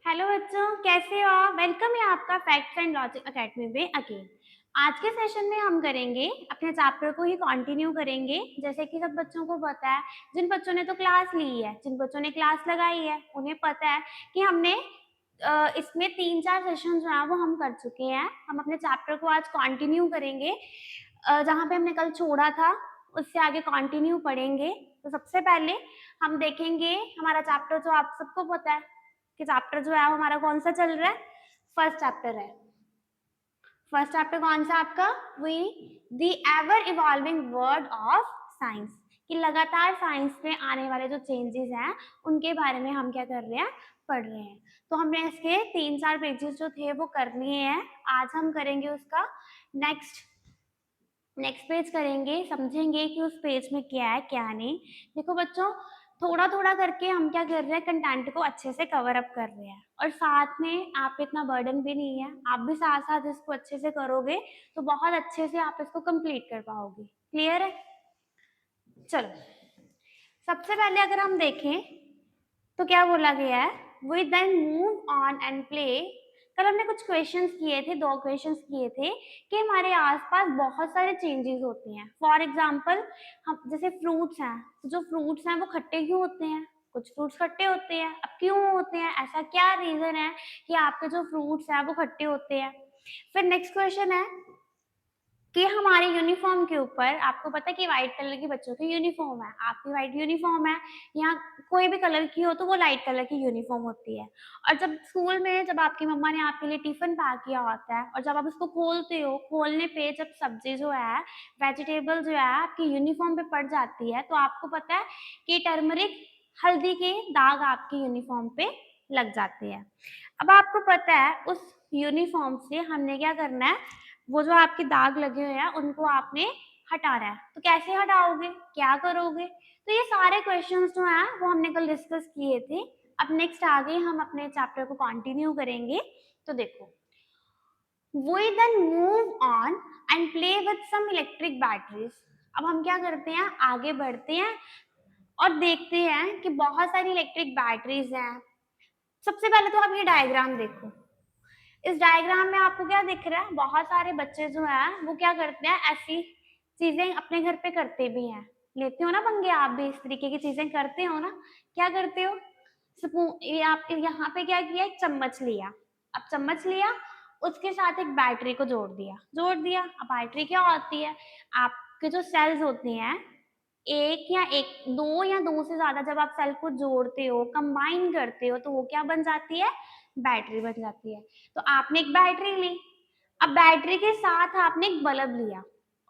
Hello बच्चों, कैसे हो आप? वेलकम है आपका फैक्ट्स एंड लॉजिक एकेडमी में अगेन। आज के सेशन में हम करेंगे अपने चैप्टर को ही कंटिन्यू करेंगे। जैसे कि सब बच्चों को पता है, जिन बच्चों ने तो क्लास ली है, जिन बच्चों ने क्लास लगाई है, उन्हें पता है कि हमने इसमें 3-4 सेशन जो है वो हम कर चुके हैं। हम अपने चैप्टर को आज कंटिन्यू करेंगे। जहाँ पे हमने कल छोड़ा था उससे आगे कंटिन्यू पढ़ेंगे। तो सबसे पहले हम देखेंगे हमारा चैप्टर, जो आप सबको पता है कि चैप्टर जो है वो हमारा कौन सा चल रहा है, फर्स्ट चैप्टर है। फर्स्ट चैप्टर कौन सा आपका? We the ever evolving world of science, कि लगातार साइंस में आने वाले जो चेंजेस हैं उनके बारे में हम क्या कर रहे हैं, पढ़ रहे हैं। तो हमने इसके 3-4 पेजेस जो थे वो कर लिए हैं। आज हम करेंगे उसका नेक्स्ट नेक्स्ट पेज करेंगे, समझेंगे कि उस पेज में क्या है क्या नहीं। देखो बच्चों, थोड़ा थोड़ा करके हम क्या कर रहे हैं, कंटेंट को अच्छे से कवर अप कर रहे हैं, और साथ में आप पे इतना बर्डन भी नहीं है, आप भी साथ साथ इसको अच्छे से करोगे तो बहुत अच्छे से आप इसको कंप्लीट कर पाओगे। क्लियर है? चलो, सबसे पहले अगर हम देखें तो क्या बोला गया है, we then move on and play. कल हमने कुछ क्वेश्चंस किए थे, 2 क्वेश्चंस किए थे कि हमारे आसपास बहुत सारे चेंजेस होते हैं। फॉर एग्जांपल, हम जैसे फ्रूट्स हैं, तो जो फ्रूट्स हैं वो खट्टे क्यों होते हैं? कुछ फ्रूट्स खट्टे होते हैं। अब क्यों होते हैं, ऐसा क्या रीजन है कि आपके जो फ्रूट्स हैं वो खट्टे होते हैं? फिर नेक्स्ट क्वेश्चन है कि हमारे यूनिफॉर्म के ऊपर, आपको पता है कि व्हाइट कलर की बच्चों की यूनिफॉर्म है, आपकी व्हाइट यूनिफॉर्म है, या कोई भी कलर की हो तो वो लाइट कलर की यूनिफॉर्म होती है। और जब स्कूल में जब आपकी मम्मा ने आपके लिए टिफिन पैक किया होता है और जब आप उसको खोलते हो, खोलने पे जब सब्जी जो है, वेजिटेबल जो है आपकी यूनिफॉर्म पे पड़ जाती है, तो आपको पता है कि टर्मरिक, हल्दी के दाग आपकी यूनिफॉर्म पे लग जाते हैं। अब आपको पता है उस यूनिफॉर्म से हमने क्या करना है, वो जो आपके दाग लगे हुए हैं उनको आपने हटाना है। तो कैसे हटाओगे, क्या करोगे? तो ये सारे क्वेश्चंस जो हैं वो हमने कल डिस्कस किए थे। अब नेक्स्ट आगे हम अपने चैप्टर को कंटिन्यू करेंगे। तो देखो, we then move on and play with some electric batteries। अब हम क्या करते हैं, आगे बढ़ते हैं और देखते हैं कि बहुत सारी इलेक्ट्रिक बैटरीज हैं। सबसे पहले तो आप ये डायग्राम देखो। इस डायग्राम में आपको क्या दिख रहा है, बहुत सारे बच्चे जो हैं वो क्या करते हैं, ऐसी चीजें अपने घर पे करते भी हैं। लेते हो ना पंगे, आप भी इस तरीके की चीजें करते हो ना? क्या करते हो? स्पून, ये आप यहाँ पे क्या किया, एक चम्मच लिया। अब चम्मच लिया, उसके साथ एक बैटरी को जोड़ दिया। अब बैटरी क्या होती है, आपके जो सेल्स होते हैं, एक या एक, दो या दो से ज्यादा जब आप सेल को जोड़ते हो, कंबाइन करते हो, तो वो क्या बन जाती है, बैटरी बन जाती है। तो आपने एक बैटरी ली, अब बैटरी के साथ आपने एक बल्ब लिया,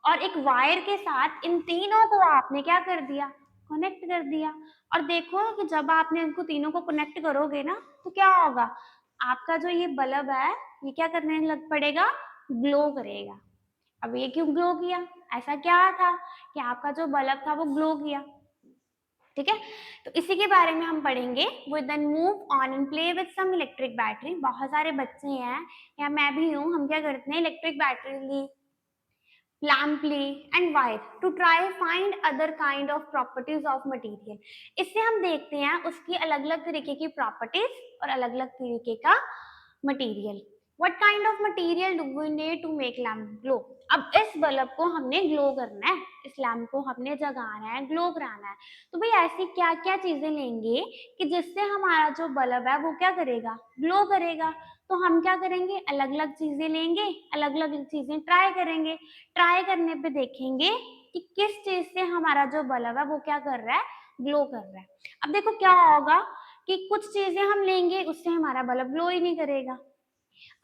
और एक वायर के साथ इन तीनों को आपने क्या कर दिया, कनेक्ट कर दिया। और देखो कि जब आपने इनको तीनों को कनेक्ट करोगे ना, तो क्या होगा, आपका जो ये बल्ब है ये क्या करने लग पड़ेगा, ग्लो करेगा। अब ये क्यों ग्लो किया, ऐसा क्या था कि आपका जो बल्ब था वो ग्लो किया? ठीक है, तो इसी के बारे में हम पढ़ेंगे। वो then move on and play with some electric battery. बहुत सारे बच्चे हैं, या मैं भी हूँ, हम क्या करते हैं, इलेक्ट्रिक बैटरी ली, लैम्प ली and wire to try find other kind of properties of material. इससे हम देखते हैं उसकी अलग अलग तरीके की प्रॉपर्टीज और अलग अलग तरीके का material. What kind of material do we need to make lamp glow. अब इस बल्ब को हमने ग्लो करना है, इस लैम्प को हमने जगाना है, ग्लो कराना है। तो भाई ऐसी क्या क्या चीजें लेंगे कि जिससे हमारा जो बल्ब है वो क्या करेगा, ग्लो करेगा? तो हम क्या करेंगे, अलग अलग चीजें लेंगे, अलग अलग चीजें ट्राई करेंगे। ट्राई करने पे देखेंगे कि किस चीज से हमारा जो बल्ब है वो क्या कर रहा है, ग्लो कर रहा है। अब देखो क्या होगा कि कुछ चीजें हम लेंगे, उससे हमारा बल्ब ग्लो ही नहीं करेगा।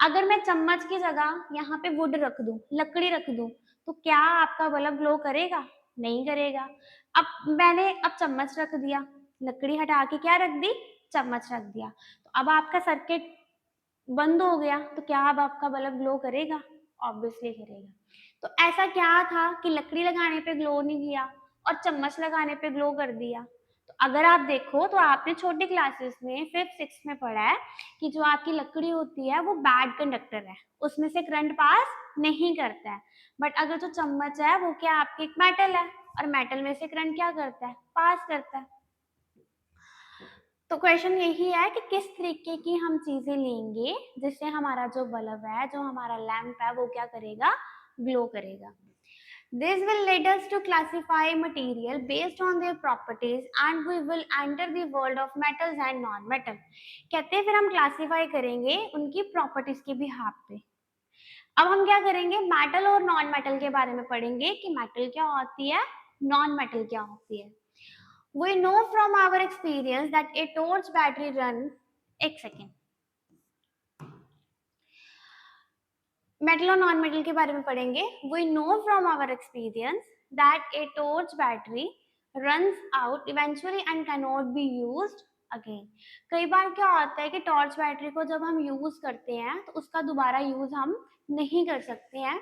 अगर मैं चम्मच की जगह यहाँ पे वुड रख दूं, लकड़ी रख दूं, तो क्या आपका बल्ब ग्लो करेगा? नहीं करेगा। अब चम्मच रख दिया, लकड़ी हटा के क्या रख दी, चम्मच रख दिया, तो अब आपका सर्किट बंद हो गया, तो क्या अब आपका बल्ब ग्लो करेगा? ऑब्वियसली करेगा। तो ऐसा क्या था कि लकड़ी लगाने पे ग्लो नहीं किया और चम्मच लगाने पे ग्लो कर दिया? तो अगर आप देखो तो आपने छोटी क्लासेस में 5th 6th में पढ़ा है कि जो आपकी लकड़ी होती है वो बैड कंडक्टर है, उसमें से करंट पास नहीं करता है। बट अगर जो चम्मच है वो क्या, आपकी एक मेटल है, और मेटल में से करंट क्या करता है, पास करता है। तो क्वेश्चन यही है कि किस तरीके की हम चीजें लेंगे जिससे हमारा जो बल्ब है, जो हमारा लैंप है, वो क्या करेगा, ग्लो करेगा। This will lead us to classify material based on their properties and we will enter the world of metals and non-metal. कहते हैं फिर हम क्लासीफाई करेंगे उनकी प्रॉपर्टीज के बिहाफ पे। अब हम क्या करेंगे, मेटल और नॉन मेटल के बारे में पढ़ेंगे कि मेटल क्या होती है, नॉन मेटल क्या होती है। We know from our experience that a torch battery run, एक सेकेंड, मेटल और नॉन मेटल के बारे में पढ़ेंगे। We know from our experience that a torch battery runs out eventually and cannot be used again. कई बार क्या होता है कि टॉर्च बैटरी को जब हम यूज करते हैं तो उसका दोबारा यूज हम नहीं कर सकते हैं।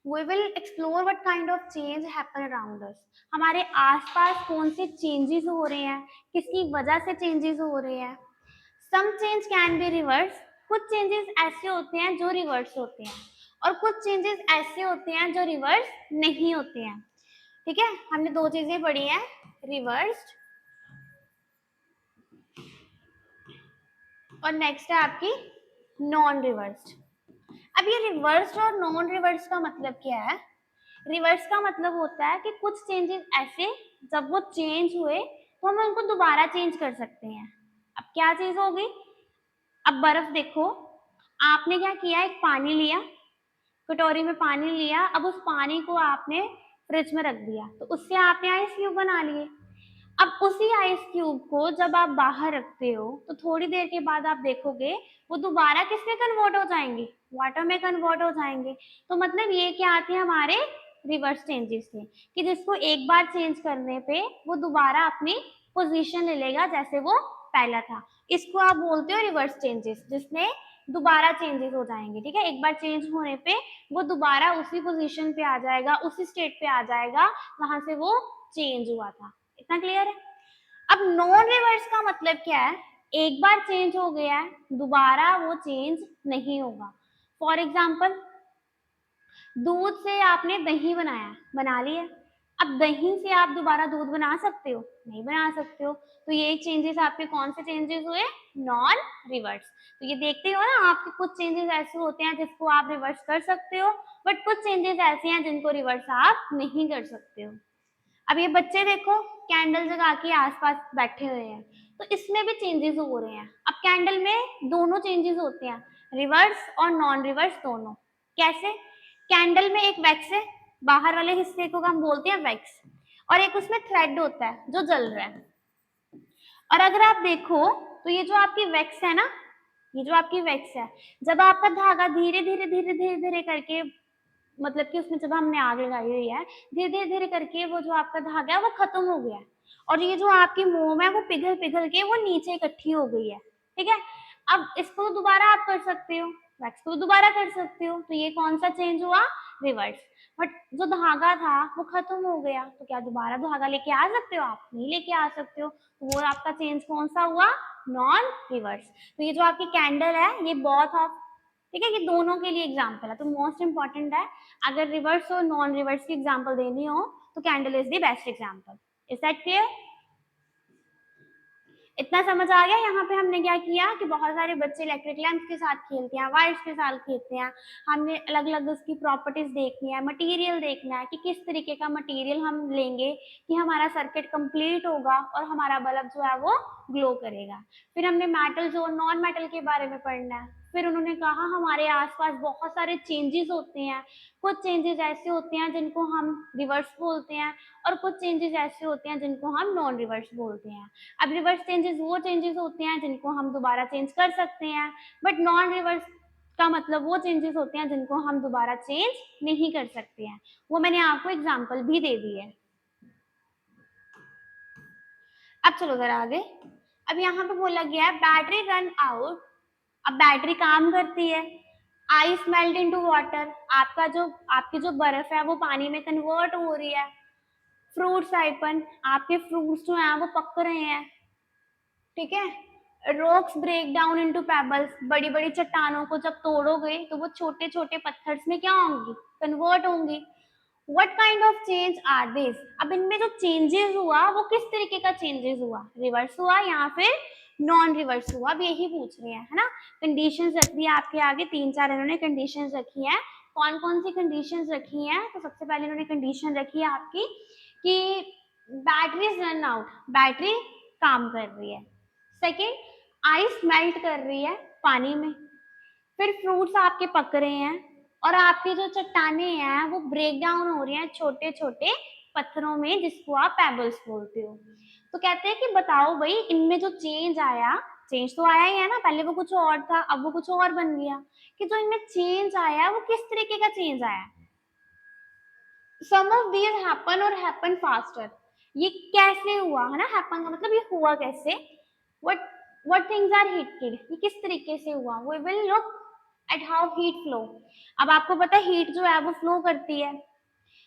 We will explore what kind of change happen around us. हमारे आसपास कौन से चेंजेस हो रहे हैं, किसकी वजह से चेंजेस हो रहे हैं। Some change can be reversed. कुछ चेंजेस ऐसे होते हैं जो रिवर्स होते हैं और कुछ चेंजेस ऐसे होते हैं जो रिवर्स नहीं होते हैं। ठीक है, हमने दो चीजें पढ़ी हैं, रिवर्स्ड और नेक्स्ट है आपकी नॉन रिवर्स्ड। अब ये रिवर्स्ड और नॉन रिवर्स का मतलब क्या है। रिवर्स का मतलब होता है कि कुछ चेंजेस ऐसे जब वो चेंज हुए तो हम उनको दोबारा चेंज कर सकते हैं। अब क्या चीज होगी, अब बर्फ देखो, आपने क्या किया, एक पानी लिया, कटोरी में पानी लिया, अब उस पानी को आपने फ्रिज में रख दिया तो उससे आपने आइस क्यूब बना लिए। अब उसी आइस क्यूब को जब आप बाहर रखते हो तो थोड़ी देर के बाद आप देखोगे वो दोबारा किस में कन्वर्ट हो जाएंगे, वाटर में कन्वर्ट हो जाएंगे। तो मतलब ये क्या आती है, हमारे रिवर्स चेंजेस थे कि जिसको एक बार चेंज करने पे वो दोबारा अपनी पोजीशन ले लेगा जैसे वो पहला था। इसको आप बोलते हो रिवर्स चेंजेस, जिसमें दोबारा चेंजेस हो जाएंगे। ठीक है, एक बार चेंज होने पे वो दोबारा उसी पोजीशन पे आ जाएगा, उसी स्टेट पे आ जाएगा वहां से वो चेंज हुआ था। इतना क्लियर है। अब नॉन रिवर्स का मतलब क्या है, एक बार चेंज हो गया है दोबारा वो चेंज नहीं होगा। फॉर एग्जाम्पल, दूध से आपने दही बनाया, बना लिया, अब दही से आप दोबारा दूध बना सकते हो, नहीं बना सकते हो। तो ये चेंजेस आपके कौन से चेंजेस हुए, नॉन रिवर्स। तो ये देखते हो ना, आपके कुछ चेंजेस ऐसे होते हैं जिसको आप रिवर्स कर सकते हो, बट कुछ चेंजेस ऐसे हैं जिनको रिवर्स आप नहीं कर सकते हो। अब ये बच्चे देखो, कैंडल जगा के आसपास बैठे हुए हैं, तो इसमें भी चेंजेस हो रहे हैं। अब कैंडल में दोनों चेंजेस होते हैं, रिवर्स और नॉन रिवर्स दोनों। कैसे, कैंडल में एक वैक्स है, बाहर वाले हिस्से को हम बोलते हैं वैक्स, और एक उसमें थ्रेड होता है जो जल रहा है। और अगर आप देखो तो ये जो आपकी वैक्स है ना, ये जो आपकी वैक्स है, जब आपका धागा धीरे धीरे धीरे धीरे धीरे करके, मतलब कि उसमें जब हमने आग लगाई हुई है, धीरे धीरे धीरे करके वो जो आपका धागा है वो खत्म हो गया है और ये जो आपकी मोम है वो पिघल पिघल के वो नीचे इकट्ठी हो गई है। ठीक है, अब इसको दोबारा आप कर सकते हो, वैक्स को दोबारा कर सकते हो, तो ये कौन सा चेंज हुआ, रिवर्स। बट जो धागा था वो खत्म हो गया, तो क्या दोबारा धागा लेके आ सकते हो आप, नहीं लेके आ सकते हो, तो वो आपका चेंज कौन सा हुआ, नॉन रिवर्स। तो ये जो आपकी कैंडल है ये बहुत ऑफ, ठीक है, ये दोनों के लिए एग्जाम्पल है, तो मोस्ट इंपॉर्टेंट है। अगर रिवर्स और नॉन रिवर्स की एग्जाम्पल देनी हो तो candle is the best example. Is that clear, इतना समझ आ गया। यहाँ पे हमने क्या किया कि बहुत सारे बच्चे इलेक्ट्रिक लैंप के साथ खेलते हैं, वायर्स के साथ खेलते हैं, हमने अलग अलग उसकी प्रॉपर्टीज देखनी है, मटेरियल देखना है कि किस तरीके का मटेरियल हम लेंगे कि हमारा सर्किट कंप्लीट होगा और हमारा बल्ब जो है वो ग्लो करेगा। फिर हमने मेटल्स और नॉन मेटल के बारे में पढ़ना है। फिर उन्होंने कहा हमारे आसपास बहुत सारे चेंजेस होते हैं, कुछ चेंजेस ऐसे होते हैं जिनको हम रिवर्स बोलते हैं और कुछ चेंजेस ऐसे होते हैं जिनको हम नॉन रिवर्स बोलते हैं। अब रिवर्स चेंजेस वो चेंजेस होते हैं जिनको हम दोबारा चेंज कर सकते हैं, बट नॉन रिवर्स का मतलब वो चेंजेस होते हैं जिनको हम दोबारा चेंज नहीं कर सकते हैं। वो मैंने आपको एग्जाम्पल भी दे दी है। अब चलो जरा आगे। अब यहाँ पे बोला गया है बैटरी रन आउट। अब बैटरी काम करती है, आइस मेल्ट इनटू वाटर, आपका जो आपकी जो बर्फ है वो पानी में कन्वर्ट हो रही है। फ्रूट्स राइपन, आपके फ्रूट्स जो हैं वो पक रहे हैं। ठीक है, rocks break down into pebbles, बड़ी बड़ी चट्टानों को जब तोड़ोगे तो वो छोटे छोटे पत्थर्स में क्या होंगी, कन्वर्ट होंगी। What kind of change are this, अब इनमें जो चेंजेस हुआ वो किस तरीके का चेंजेस हुआ, रिवर्स हुआ या फिर नॉन रिवर्स हुआ, अब यही पूछ रहे हैं, है ना। कंडीशंस रख दी आपके आगे, 3-4 इन्होंने कंडीशंस रखी है। कौन कौन सी कंडीशंस रखी हैं, तो सबसे पहले इन्होंने कंडीशन रखी है आपकी कि बैटरी रन आउट, बैटरी काम कर रही है। सेकेंड, आइस मेल्ट कर रही है पानी में। फिर फ्रूट्स आपके पक रहे हैं और आपकी जो चट्टाने हैं वो ब्रेक डाउन हो रही हैं छोटे छोटे पत्थरों में, जिसको आप पेबल्स बोलते हो। तो कहते हैं कि बताओ भाई इनमें जो चेंज आया, चेंज तो आया ही है ना, पहले वो कुछ और था अब वो कुछ और बन गया, कि जो इनमें चेंज आया वो किस तरीके का चेंज आया। सम ऑफ दीज हैपन और हैपन फास्टर, ये कैसे हुआ, है ना, हैपन का मतलब ये हुआ कैसे। What what things are heated, ये किस तरीके से हुआ। We will look at how heat flow. अब आपको पता है हीट जो है वो फ्लो करती है।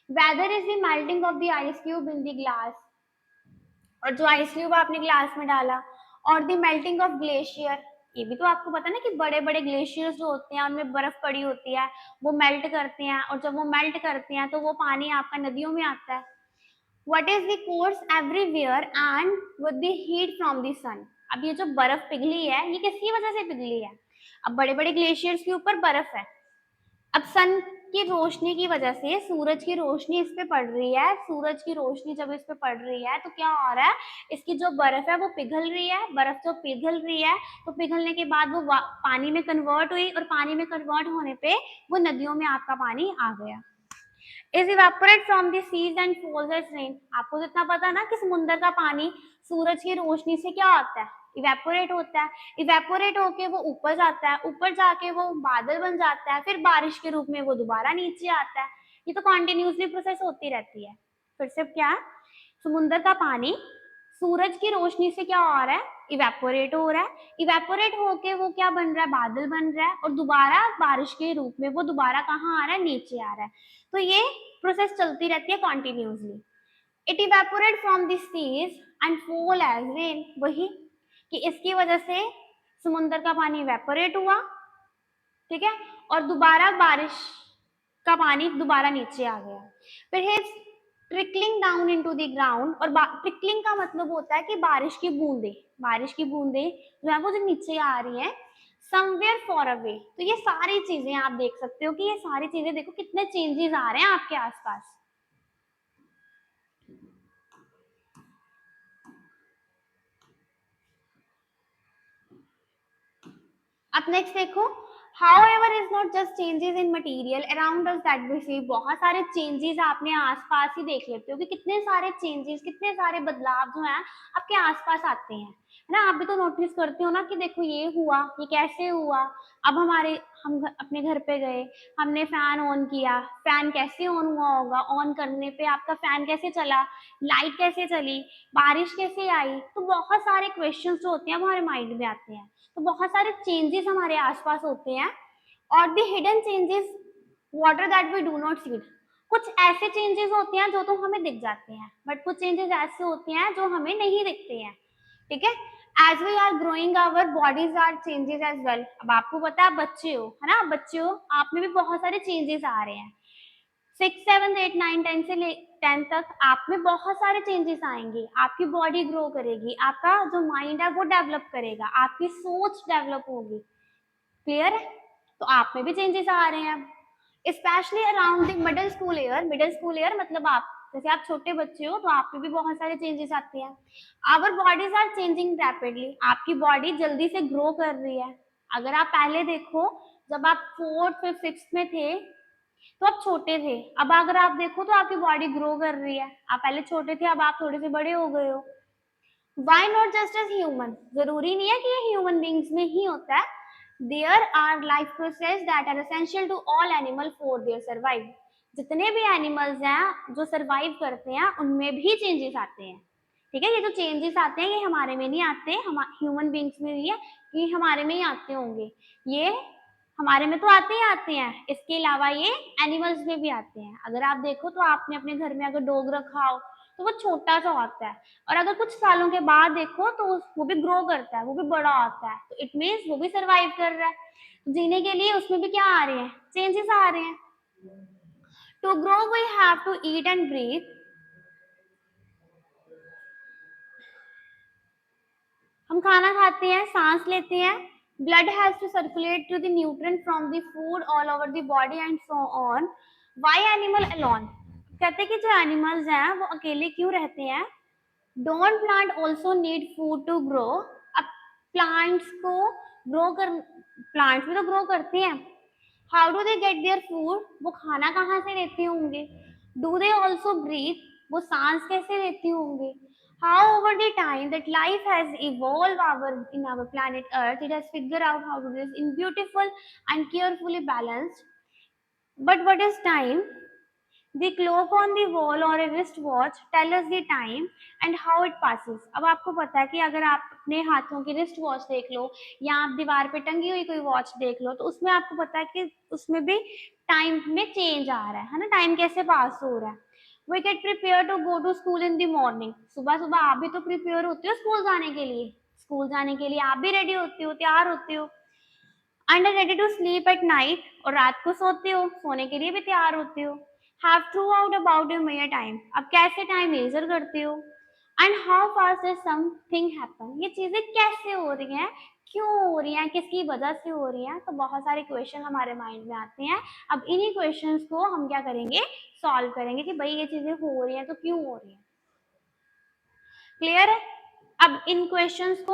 Whether is the melting of the ice cube in the glass, और जो आइस क्यूब आपने ग्लास में डाला, और द मेल्टिंग ऑफ ग्लेशियर, ये भी तो आपको पता है ना कि बड़े बड़े ग्लेशियर्स जो होते हैं उनमें बर्फ पड़ी होती है, वो मेल्ट करते हैं, और जब वो मेल्ट करते हैं तो वो पानी आपका नदियों में आता है। What is the course everywhere and with the heat from the sun. अब ये जो बर्फ पिघली है ये किसकी वजह से पिघली है। अब बड़े बड़े ग्लेशियर्स के ऊपर बर्फ है, अब सन की रोशनी की वजह से, सूरज की रोशनी इस पे पड़ रही है, सूरज की रोशनी जब इस पे पड़ रही है तो क्या हो रहा है, इसकी जो बर्फ है वो पिघल रही है, बर्फ जो पिघल रही है तो पिघलने के बाद वो पानी में कन्वर्ट हुई, और पानी में कन्वर्ट होने पे वो नदियों में आपका पानी आ गया। Is evaporate from the seas and falls as rain. आपको जितना पता है ना कि समुद्र का पानी सूरज की रोशनी से क्या होता है, इवेपोरेट होता है। इवेपोरेट होके वो ऊपर जाता है, ऊपर जाके वो बादल बन जाता है, फिर बारिश के रूप में वो दोबारा नीचे आता है। ये तो कॉन्टिन्यूसली प्रोसेस होती रहती है। फिर से क्या, समुद्र का पानी सूरज की रोशनी से क्या हो रहा है, इवेपोरेट हो रहा है, इवेपोरेट होके वो क्या बन रहा है, बादल बन रहा है, और दोबारा बारिश के रूप में वो दोबारा कहाँ आ रहा है, नीचे आ रहा है। तो ये प्रोसेस चलती रहती है continuously. It evaporate from the seas and fall as rain, वही कि इसकी वजह से समुद्र का पानी इवेपोरेट हुआ, ठीक है, और दोबारा बारिश का पानी दोबारा नीचे आ गया। फिर है trickling down into the ground, और ट्रिकलिंग का मतलब होता है कि बारिश की बूंदे, बारिश की बूंदे जो है वो जो नीचे आ रही है समवेयर फॉर अवे। तो ये सारी चीजें आप देख सकते हो कि ये सारी चीजें देखो कितने चेंजेस आ रहे हैं आपके आसपास। अब नेक्स्ट देखो, however is not just changes in material around us that we see। बहुत सारे चेंजेस आपने आसपास ही देख लेते हो कि कितने सारे चेंजेस, कितने सारे बदलाव जो हैं आपके आसपास आते हैं, है ना। आप भी तो नोटिस करते हो ना कि देखो ये हुआ, ये कैसे हुआ। अब हम अपने घर पे गए, हमने फैन ऑन किया, फैन कैसे ऑन हुआ होगा, ऑन करने पे आपका फैन कैसे चला, लाइट कैसे चली, बारिश कैसे आई। तो बहुत सारे क्वेश्चंस जो होते हैं वो हमारे माइंड में आते हैं। तो बहुत सारे चेंजेस हमारे आसपास होते हैं, और the hidden changes water that we do not see. कुछ ऐसे चेंजेस होते हैं जो तो हमें दिख जाते हैं, बट कुछ चेंजेस ऐसे होते हैं जो हमें नहीं दिखते हैं, ठीक है। As we are growing our bodies are changes as well. अब आपको पता है आप बच्चे हो, है ना, बच्चे हो, आप में भी बहुत सारे चेंजेस आ रहे हैं। 6, 7, 8, 9, 10 से 10 तक आप में बहुत सारे चेंजेस आएंगे, आपकी बॉडी ग्रो करेगी, आपका जो माइंड है वो डेवलप करेगा, आपकी सोच डेवलप होगी, क्लियर है। तो आप में भी चेंजेस आ रहे हैं। Specially around the middle school year, middle school year मतलब आप जैसे आप छोटे बच्चे हो तो आप में भी बहुत सारे चेंजेस आते हैं। Our bodies are changing rapidly, आपकी बॉडी जल्दी से ग्रो कर रही है। अगर आप पहले देखो, जब आप 4th, 5th, 6th में थे तो आप छोटे थे, अब अगर आप देखो तो आपकी बॉडी ग्रो कर रही है, आप पहले छोटे थे अब आप थोड़े से बड़े हो गए हो। Why not just as human, जरूरी नहीं है कि ये ह्यूमन बींग्स में ही होता है। There are life process that are essential to all animal for their survive. जितने भी एनिमल्स हैं जो सर्वाइव करते हैं उनमें भी चेंजेस आते हैं, ठीक है। ये जो चेंजेस आते हैं ये हमारे में नहीं आते, हम ह्यूमन बींग्स में भी है, ये हमारे में ही आते होंगे, ये हमारे में तो आते ही आते हैं, इसके अलावा ये एनिमल्स में भी आते हैं। अगर आप देखो तो आपने अपने घर में अगर डॉग रखा हो तो वो छोटा सा होता है, और अगर कुछ सालों के बाद देखो तो वो भी ग्रो करता है, वो भी बड़ा होता है, तो इट मीन्स वो भी सरवाइव कर रहा है। तो जीने के लिए उसमें भी क्या आ रहे हैं, चेंजेस आ रहे हैं। To grow we have to eat and breathe. हम खाना खाते हैं, सांस लेते हैं, blood has to circulate to the nutrient from the food all over the body and so on. Why animal alone? कहते हैं कि जो एनिमल्स हैं वो अकेले क्यों रहते हैं? Don't plant also need food to grow. अब प्लांट्स को ग्रो कर, प्लांट्स भी तो ग्रो करते हैं। How do they get their food? वो खाना कहाँ से लेते होंगे? Do they also breathe? वो सांस कैसे लेते होंगे? How over the time that life has evolve our in our planet Earth, it has figure out how to live in beautiful and carefully balanced. But what is time? The clock on the wall or a wristwatch tell us the time and how it passes. अब आपको पता है कि अगर आप अपने हाथों की रिस्ट वॉच देख लो या आप दीवार पे टंगी हुई कोई वॉच देख लो तो उसमें आपको पता है कि उसमें भी टाइम में चेंज आ रहा है ना, टाइम कैसे पास हो रहा है। We get prepare to go to school in the morning. सुबह सुबह आप भी तो प्रिपेयर होते हो स्कूल जाने के लिए, स्कूल जाने के लिए आप भी रेडी होते हो, तैयार होते हो। And ready to sleep at night, और रात को सोते हो, सोने के लिए भी तैयार होते हो। Have throughout about your measure time, अब कैसे टाइम मेजर करते हो। And how fast is something happen, ये चीजें कैसे हो रही हैं, क्यों हो रही हैं, किसकी वजह से हो रही हैं। तो बहुत सारे क्वेश्चन हमारे माइंड में आते हैं। अब इन्हीं क्वेश्चंस को हम क्या करेंगे, सॉल्व करेंगे कि भाई ये चीजें हो रही हैं तो क्यों हो रही हैं। क्लियर है? अब इन क्वेश्चंस को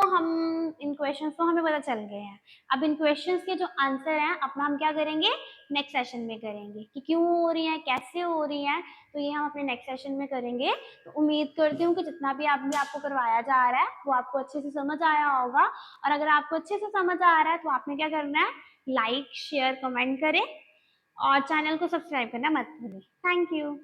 हमें पता चल गए हैं। अब इन क्वेश्चंस के जो आंसर हैं अपना हम क्या करेंगे, नेक्स्ट सेशन में करेंगे कि क्यों हो रही हैं, कैसे हो रही हैं। तो ये हम अपने नेक्स्ट सेशन में करेंगे। तो उम्मीद करती हूँ कि जितना भी आपको करवाया जा रहा है वो आपको अच्छे से समझ आया होगा। और अगर आपको अच्छे से समझ आ रहा है तो आपने क्या करना है, लाइक शेयर कमेंट करें और चैनल को सब्सक्राइब करना मत भूलें। Thank you.